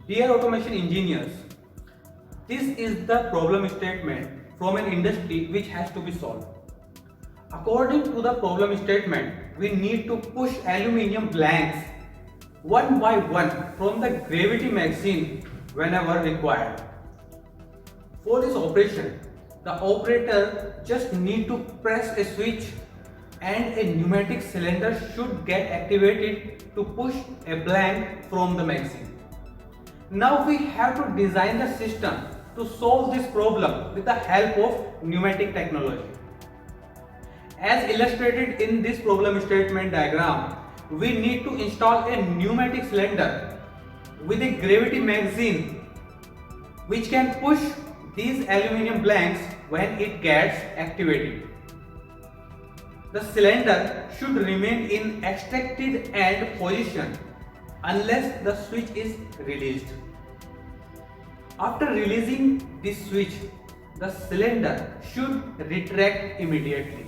Dear automation engineers, this is the problem statement from an industry which has to be solved. According to the problem statement, we need to push aluminium blanks one by one from the gravity machine whenever required. For this operation, the operator just need to press a switch and a pneumatic cylinder should get activated to push a blank from the magazine. Now we have to design the system to solve this problem with the help of pneumatic technology. As illustrated in this problem statement diagram, we need to install a pneumatic cylinder with a gravity magazine which can push these aluminium blanks when it gets activated. The cylinder should remain in extracted end position unless the switch is released. After releasing this switch, the cylinder should retract immediately.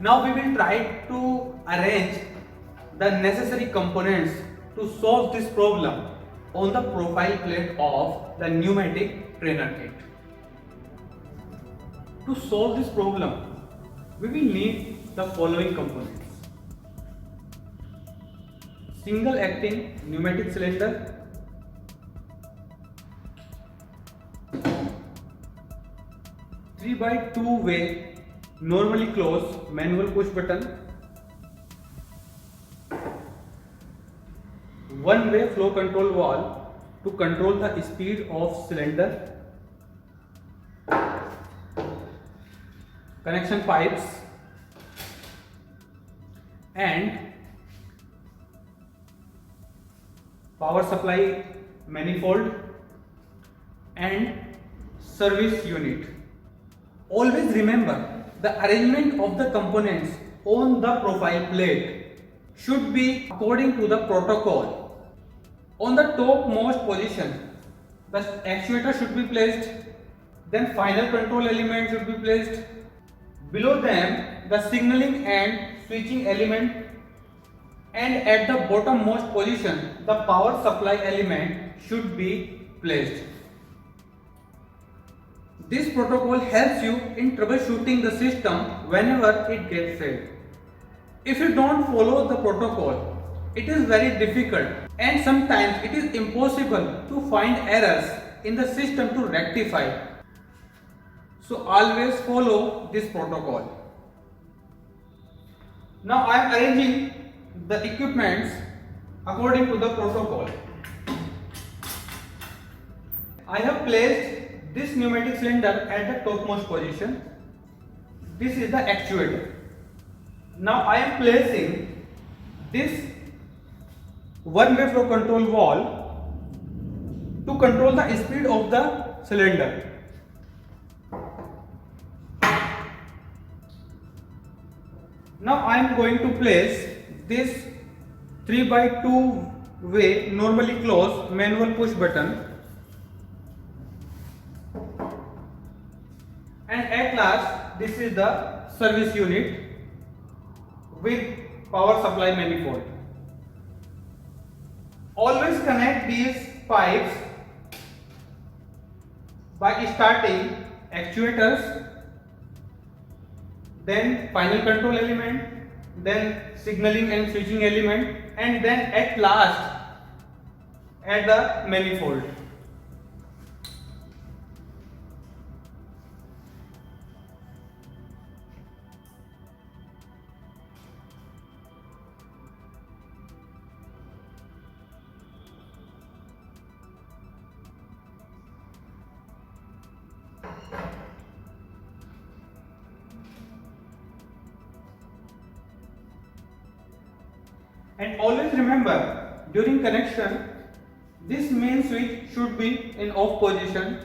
Now we will try to arrange the necessary components to solve this problem on the profile plate of the pneumatic trainer kit. To solve this problem, we will need the following components. Single acting pneumatic cylinder, three by two way normally closed manual push button, one way flow control valve to control the speed of cylinder, connection pipes, and power supply manifold and service unit. Always remember, the arrangement of the components on the profile plate should be according to the protocol. On the topmost position, the actuator should be placed, then final control element should be placed. Below them, the signaling and switching element, and at the bottommost position, the power supply element should be placed. This protocol helps you in troubleshooting the system whenever it gets failed. If you don't follow the protocol, it is very difficult and sometimes it is impossible to find errors in the system to rectify. So always follow this protocol. Now I am arranging the equipments according to the protocol. I have placed this pneumatic cylinder at the topmost position. This is the actuator. Now I am placing this one-way flow control valve to control the speed of the cylinder. Now I am going to place this 3 by 2 way normally closed manual push button, and at last this is the service unit with power supply manifold. Always connect these pipes by starting actuators, then final control element, then signaling and switching element, and then at last at the manifold. And always remember, during connection, this main switch should be in off position.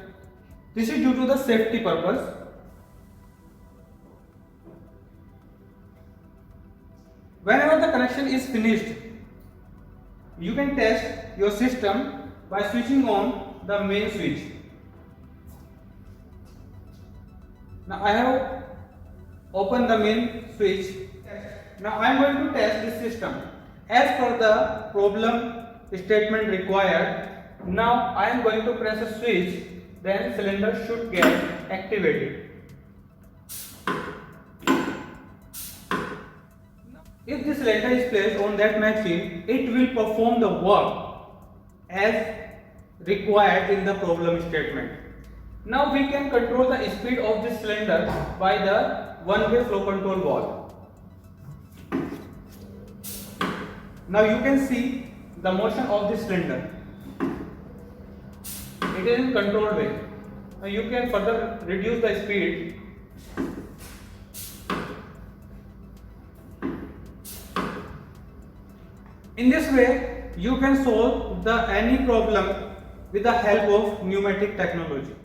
This is due to the safety purpose. Whenever the connection is finished, you can test your system by switching on the main switch. Now I have opened the main switch. Now I am going to test this system. As per the problem statement required. Now I am going to press a switch, then cylinder should get activated. If the cylinder is placed on that machine, it will perform the work as required in the problem statement. Now we can control the speed of this cylinder by the one-way flow control valve. Now you can see the motion of this cylinder. It is in controlled way. Now you can further reduce the speed. In this way, you can solve any problem with the help of pneumatic technology.